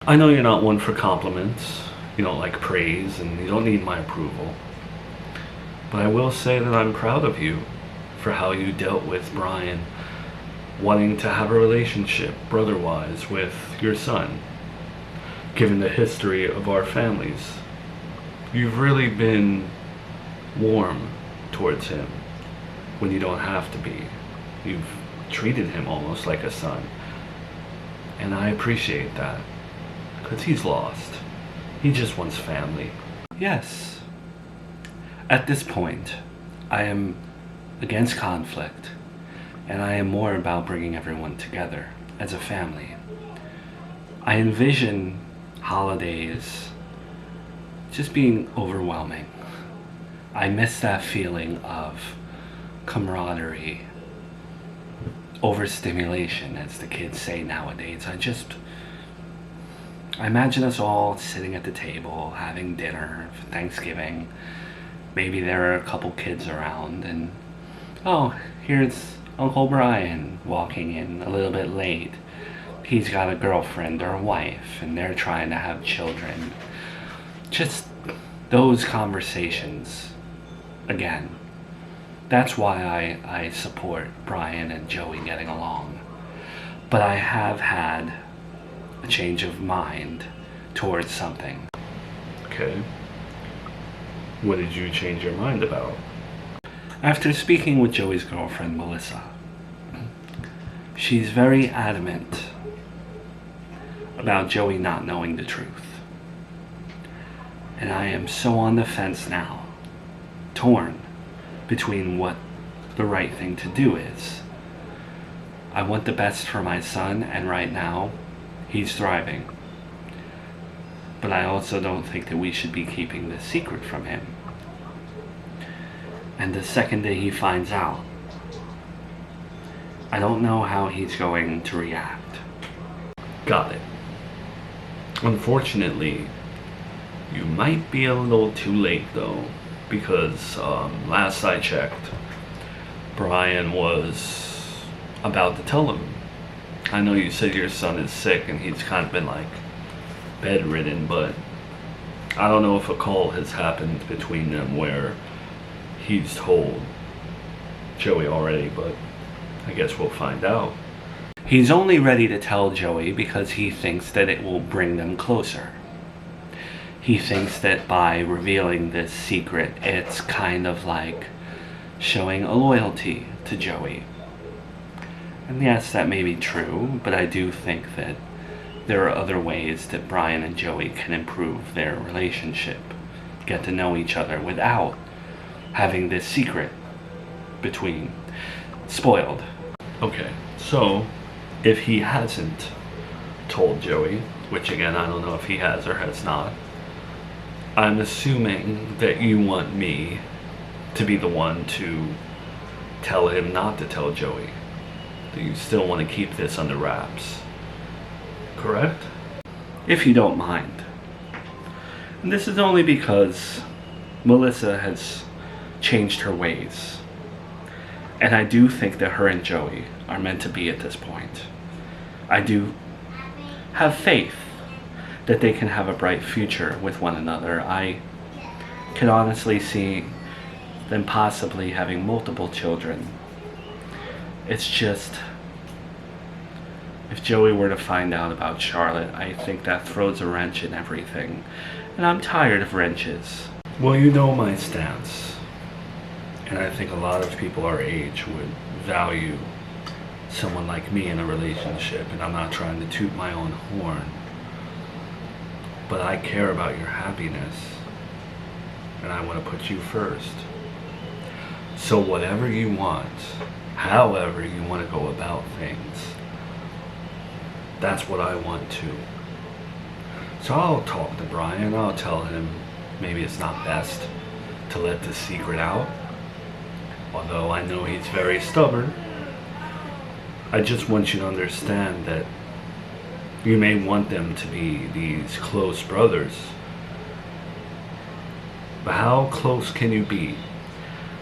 I know you're not one for compliments. You don't like praise and you don't need my approval. But I will say that I'm proud of you for how you dealt with Brian wanting to have a relationship, brother-wise, with your son. Given the history of our families, you've really been warm towards him when you don't have to be. You've treated him almost like a son. And I appreciate that, because he's lost. He just wants family. Yes. At this point, I am against conflict, and I am more about bringing everyone together as a family. I envision holidays just being overwhelming. I miss that feeling of camaraderie, overstimulation, as the kids say nowadays. I imagine us all sitting at the table, having dinner for Thanksgiving. Maybe there are a couple kids around, and oh, here's Uncle Brian walking in a little bit late. He's got a girlfriend or a wife, and they're trying to have children. Just those conversations, again. That's why I support Brian and Joey getting along. But I have had a change of mind towards something. Okay. What did you change your mind about? After speaking with Joey's girlfriend, Melissa, she's very adamant about Joey not knowing the truth. And I am so on the fence now, torn between what the right thing to do is. I want the best for my son, and right now, he's thriving. But I also don't think that we should be keeping this secret from him. And the second that he finds out, I don't know how he's going to react. Got it. Unfortunately, you might be a little too late though, because last I checked, Brian was about to tell him. I know you said your son is sick and he's kind of been like bedridden, but I don't know if a call has happened between them where he's told Joey already, but I guess we'll find out. He's only ready to tell Joey because he thinks that it will bring them closer. He thinks that by revealing this secret, it's kind of like showing a loyalty to Joey. And yes, that may be true, but I do think that there are other ways that Brian and Joey can improve their relationship, get to know each other without having this secret between spoiled. Okay, so if he hasn't told Joey, which again I don't know if he has or has not, I'm assuming that you want me to be the one to tell him not to tell Joey. That you still want to keep this under wraps. Correct? If you don't mind. And this is only because Melissa has changed her ways. And I do think that her and Joey are meant to be at this point. I do have faith that they can have a bright future with one another. I can honestly see them possibly having multiple children. It's just, if Joey were to find out about Charlotte, I think that throws a wrench in everything. And I'm tired of wrenches. Well, you know my stance. And I think a lot of people our age would value someone like me in a relationship. And I'm not trying to toot my own horn. But I care about your happiness. And I want to put you first. So whatever you want, however you want to go about things, that's what I want too. So I'll talk to Brian. I'll tell him maybe it's not best to let the secret out. Although I know he's very stubborn. I just want you to understand that you may want them to be these close brothers. But how close can you be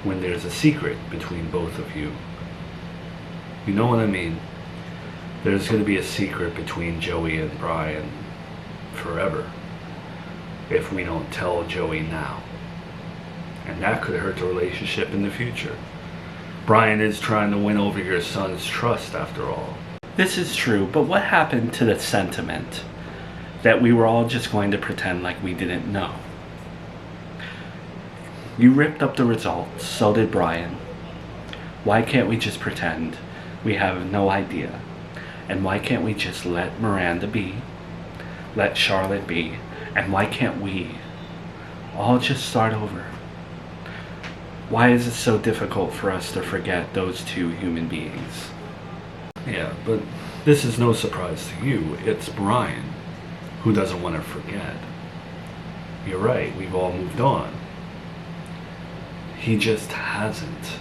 when there's a secret between both of you? You know what I mean? There's going to be a secret between Joey and Brian. forever if we don't tell Joey now. And that could hurt the relationship in the future. Brian is trying to win over your son's trust after all. This is true, but what happened to the sentiment that we were all just going to pretend like we didn't know? You ripped up the results, so did Brian. Why can't we just pretend we have no idea? And why can't we just let Miranda be? Let Charlotte be? And why can't we all just start over? Why is it so difficult for us to forget those two human beings? Yeah, but this is no surprise to you. It's Brian who doesn't want to forget. You're right, we've all moved on. He just hasn't.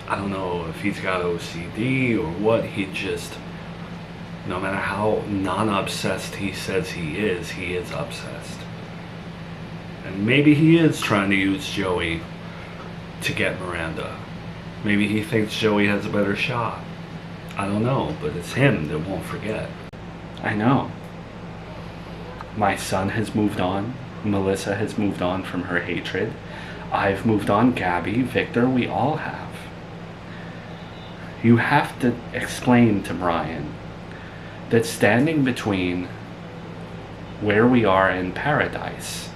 I don't know if he's got OCD or what, he just, no matter how non-obsessed he says he is obsessed. And maybe he is trying to use Joey to get Miranda. Maybe he thinks Joey has a better shot. I don't know, but it's him that won't forget. I know. My son has moved on. Melissa has moved on from her hatred. I've moved on. Gabby, Victor, we all have. You have to explain to Brian that standing between where we are in paradise,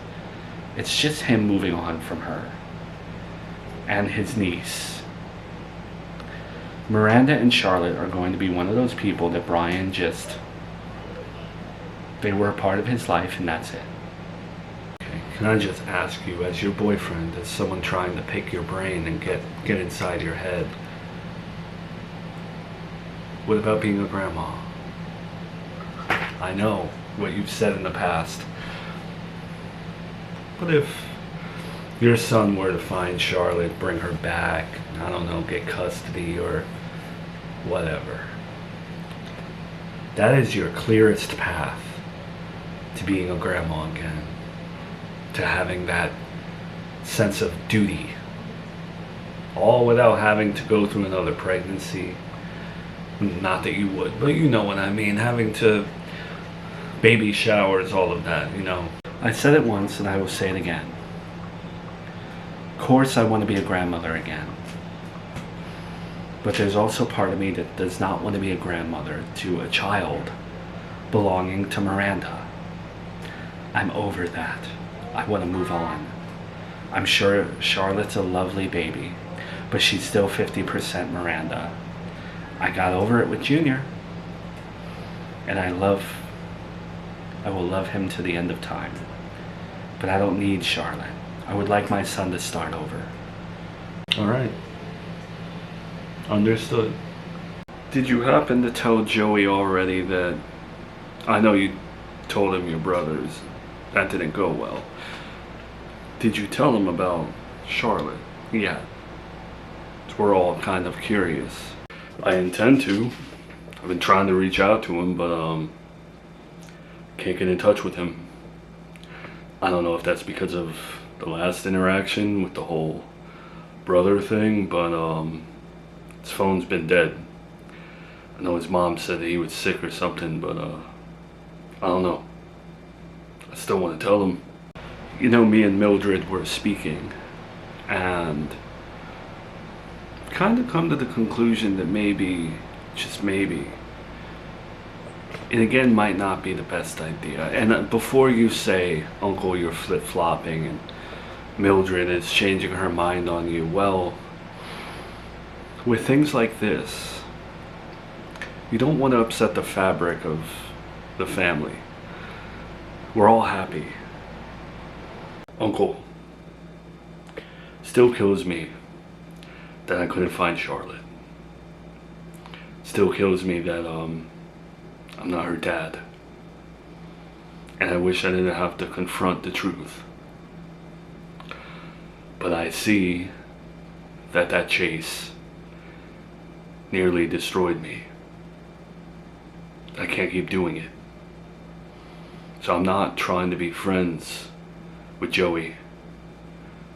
it's just him moving on from her and his niece. Miranda and Charlotte are going to be one of those people that Brian just, they were a part of his life and that's it. Okay, can I just ask you, as your boyfriend, as someone trying to pick your brain and get inside your head, what about being a grandma? I know what you've said in the past. But if your son were to find Charlotte, bring her back, I don't know, get custody or whatever, that is your clearest path to being a grandma again, to having that sense of duty, all without having to go through another pregnancy. Not that you would, but you know what I mean, having to baby showers, all of that, you know. I said it once and I will say it again. Of course I want to be a grandmother again. But there's also part of me that does not want to be a grandmother to a child belonging to Miranda. I'm over that. I want to move on. I'm sure Charlotte's a lovely baby, but she's still 50% Miranda. I got over it with Junior. And I will love him to the end of time. But I don't need Charlotte. I would like my son to start over. All right. Understood. Did you happen to tell Joey already that, I know you told him your brothers, that didn't go well. Did you tell him about Charlotte? Yeah. We're all kind of curious. I intend to. I've been trying to reach out to him, but can't get in touch with him. I don't know if that's because of the last interaction with the whole brother thing, but his phone's been dead. I know his mom said that he was sick or something, but I don't know. I still want to tell him. You know, me and Mildred were speaking and kind of come to the conclusion that maybe, just maybe, it again might not be the best idea. And before you say, Uncle, you're flip-flopping and Mildred is changing her mind on you, well, with things like this, you don't want to upset the fabric of the family. We're all happy. Uncle, still kills me that I couldn't find Charlotte. Still kills me that I'm not her dad. And I wish I didn't have to confront the truth. But I see that chase nearly destroyed me. I can't keep doing it. So I'm not trying to be friends with Joey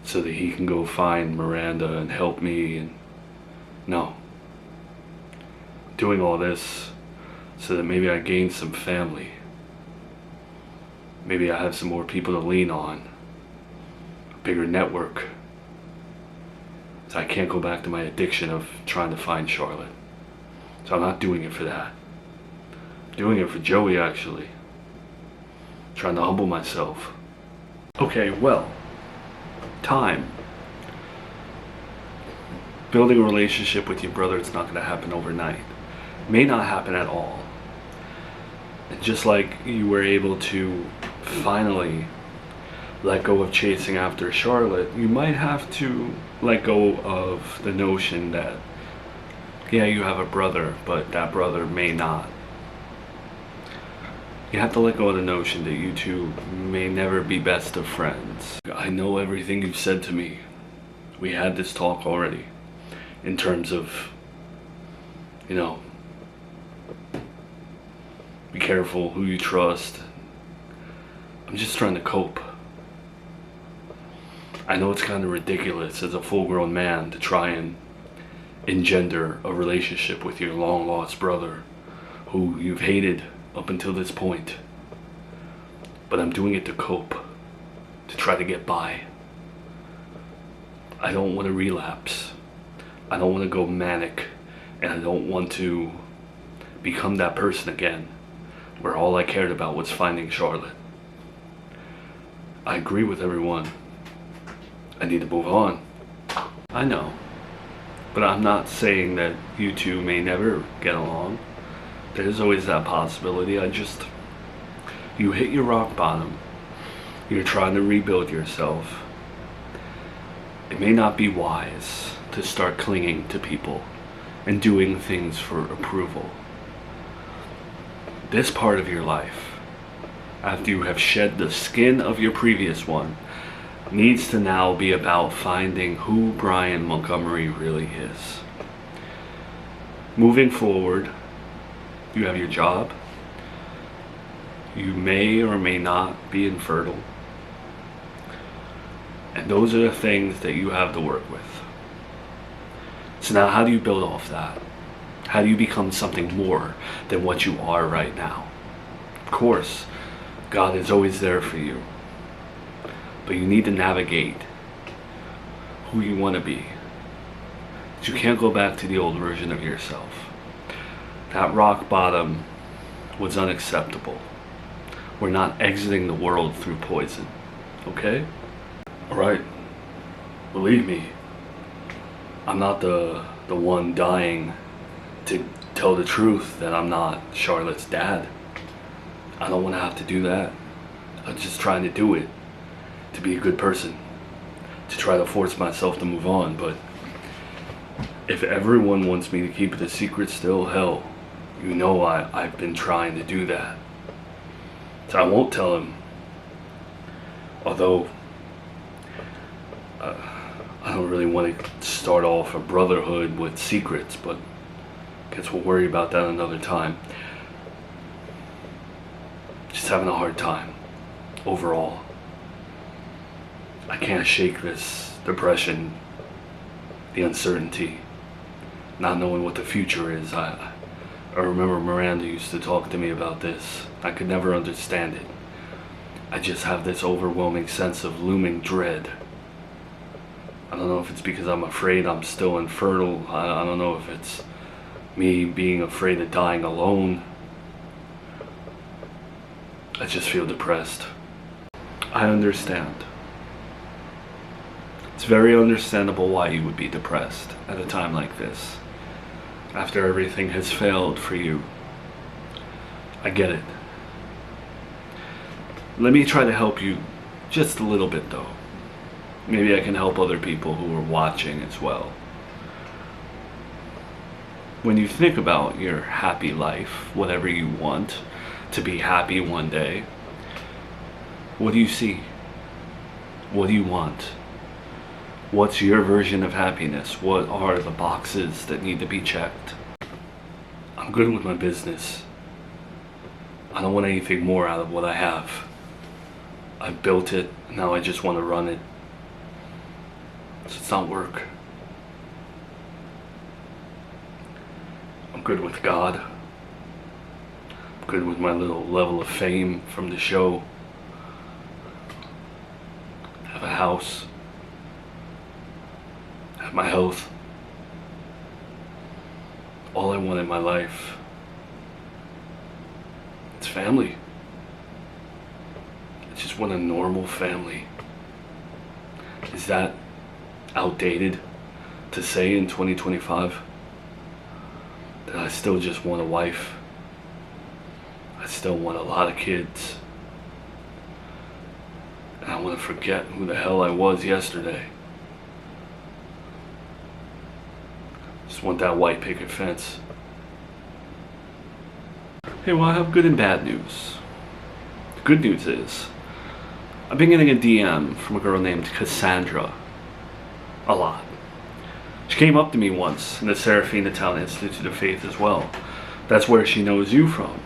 so that he can go find Miranda and help me, and no. Doing all this so that maybe I gain some family. Maybe I have some more people to lean on, a bigger network. So I can't go back to my addiction of trying to find Charlotte. So I'm not doing it for that. I'm doing it for Joey, actually. Trying to humble myself. Okay, well, time. Building a relationship with your brother, it's not going to happen overnight. May not happen at all. And just like you were able to finally let go of chasing after Charlotte, you might have to let go of the notion that, yeah, you have a brother, but that brother may not. You have to let go of the notion that you two may never be best of friends. I know everything you've said to me. We had this talk already. In terms of, be careful who you trust. I'm just trying to cope. I know it's kind of ridiculous as a full-grown man to try and engender a relationship with your long-lost brother who you've hated up until this point. But I'm doing it to cope, to try to get by. I don't want to relapse. I don't want to go manic, and I don't want to become that person again where all I cared about was finding Charlotte. I agree with everyone. I need to move on. I know. But I'm not saying that you two may never get along. There's always that possibility. You hit your rock bottom. You're trying to rebuild yourself. It may not be wise to start clinging to people and doing things for approval. This part of your life, after you have shed the skin of your previous one, needs to now be about finding who Brian Montgomery really is. Moving forward, you have your job. You may or may not be infertile. And those are the things that you have to work with. So now how do you build off that? How do you become something more than what you are right now? Of course, God is always there for you. But you need to navigate who you want to be. You can't go back to the old version of yourself. That rock bottom was unacceptable. We're not exiting the world through poison. Okay? Alright. Believe me, I'm not the one dying to tell the truth that I'm not Charlotte's dad. I don't want to have to do that. I'm just trying to do it to be a good person, to try to force myself to move on. But if everyone wants me to keep it a secret still, hell, I've been trying to do that. So I won't tell him. Although I don't really want to start off a brotherhood with secrets, but guess we'll worry about that another time. Just having a hard time overall. I can't shake this depression, the uncertainty, not knowing what the future is. I remember Miranda used to talk to me about this. I could never understand it. I just have this overwhelming sense of looming dread. I don't know if it's because I'm afraid I'm still infertile. I don't know if it's me being afraid of dying alone. I just feel depressed. I understand. It's very understandable why you would be depressed at a time like this, after everything has failed for you. I get it. Let me try to help you just a little bit though. Maybe I can help other people who are watching as well. When you think about your happy life, whatever you want to be happy one day, what do you see? What do you want? What's your version of happiness? What are the boxes that need to be checked? I'm good with my business. I don't want anything more out of what I have. I've built it, now I just want to run it. So it's not work. I'm good with God. I'm good with my little level of fame from the show. house, have my health. All I want in my life, it's family. I just want a normal family. Is that outdated to say in 2025? That I still just want a wife. I still want a lot of kids. And I want to forget who the hell I was yesterday. Just want that white picket fence. Hey, well, I have good and bad news. The good news is, I've been getting a DM from a girl named Cassandra. A lot. She came up to me once in the Serafina Town Institute of Faith as well. That's where she knows you from.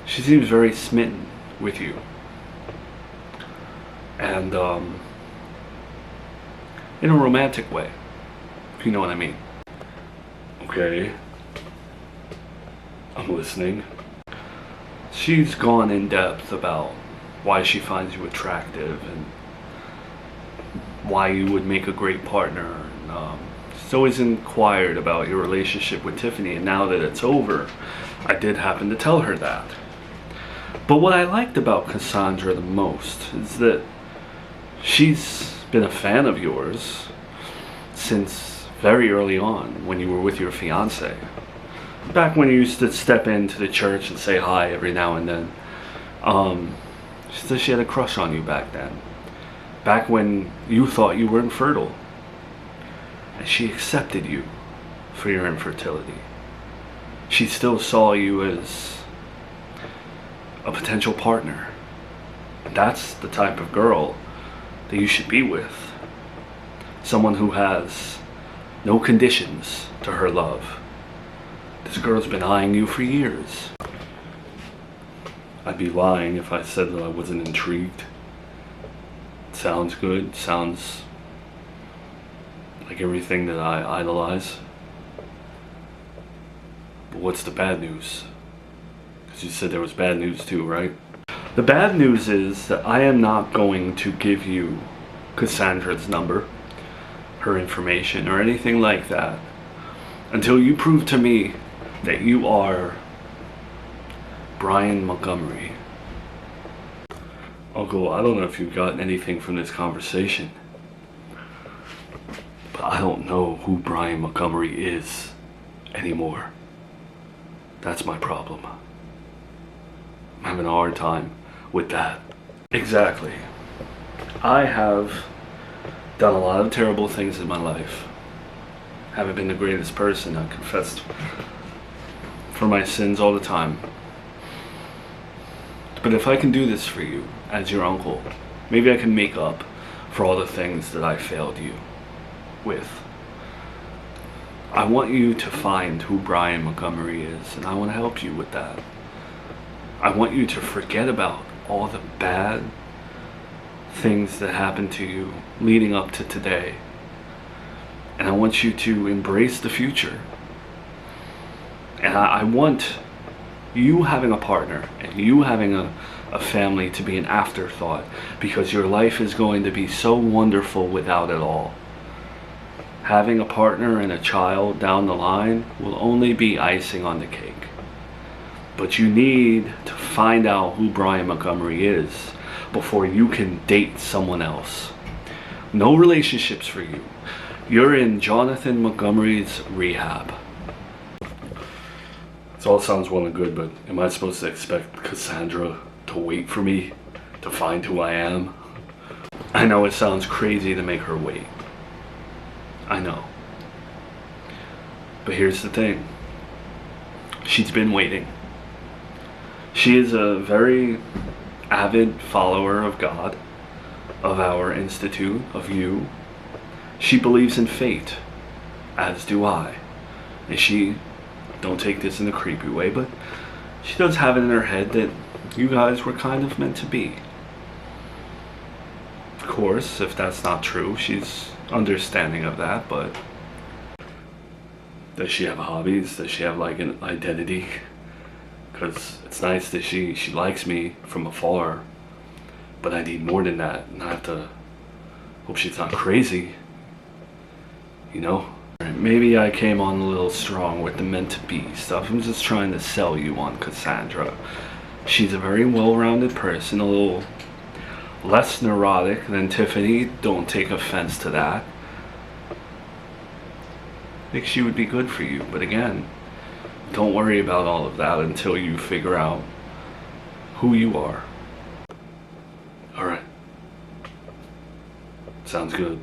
She seems very smitten with you. And, in a romantic way, if you know what I mean. Okay. I'm listening. She's gone in depth about why she finds you attractive and why you would make a great partner. And, she's always inquired about your relationship with Tiffany, and now that it's over, I did happen to tell her that. But what I liked about Cassandra the most is that she's been a fan of yours since very early on when you were with your fiance. Back when you used to step into the church and say hi every now and then. She said she had a crush on you back then. Back when you thought you were infertile. And she accepted you for your infertility. She still saw you as a potential partner. That's the type of girl that you should be with. Someone who has no conditions to her love. This girl's been eyeing you for years. I'd be lying if I said that I wasn't intrigued. Sounds good, sounds like everything that I idolize. But what's the bad news? Because you said there was bad news too, right? The bad news is that I am not going to give you Cassandra's number, her information, or anything like that until you prove to me that you are Brian Montgomery. Uncle, I don't know if you've gotten anything from this conversation, but I don't know who Brian Montgomery is anymore. That's my problem. I'm having a hard time with that. Exactly. I have done a lot of terrible things in my life. Haven't been the greatest person. I confessed for my sins all the time. But if I can do this for you as your uncle, maybe I can make up for all the things that I failed you with. I want you to find who Brian Montgomery is, and I want to help you with that. I want you to forget about all the bad things that happened to you leading up to today. And I want you to embrace the future. And I want you having a partner and you having a family to be an afterthought, because your life is going to be so wonderful without it all. Having a partner and a child down the line will only be icing on the cake. But you need to find out who Brian Montgomery is before you can date someone else. No relationships for you. You're in Jonathan Montgomery's rehab. This all sounds well and good, but am I supposed to expect Cassandra to wait for me to find who I am? I know it sounds crazy to make her wait. I know. But here's the thing. She's been waiting. She is a very avid follower of God, of our institute, of you. She believes in fate, as do I. And she, don't take this in a creepy way, but she does have it in her head that you guys were kind of meant to be. Of course, if that's not true, she's understanding of that, but does she have hobbies? Does she have like an identity? Because it's nice that she likes me from afar, but I need more than that, and I have to Hope she's not crazy. You know? Maybe I came on a little strong with the meant to be stuff. I'm just trying to sell you on Cassandra. She's a very well-rounded person, a little less neurotic than Tiffany. Don't take offense to that. I think she would be good for you, but again, don't worry about all of that until you figure out who you are. Alright. Sounds good.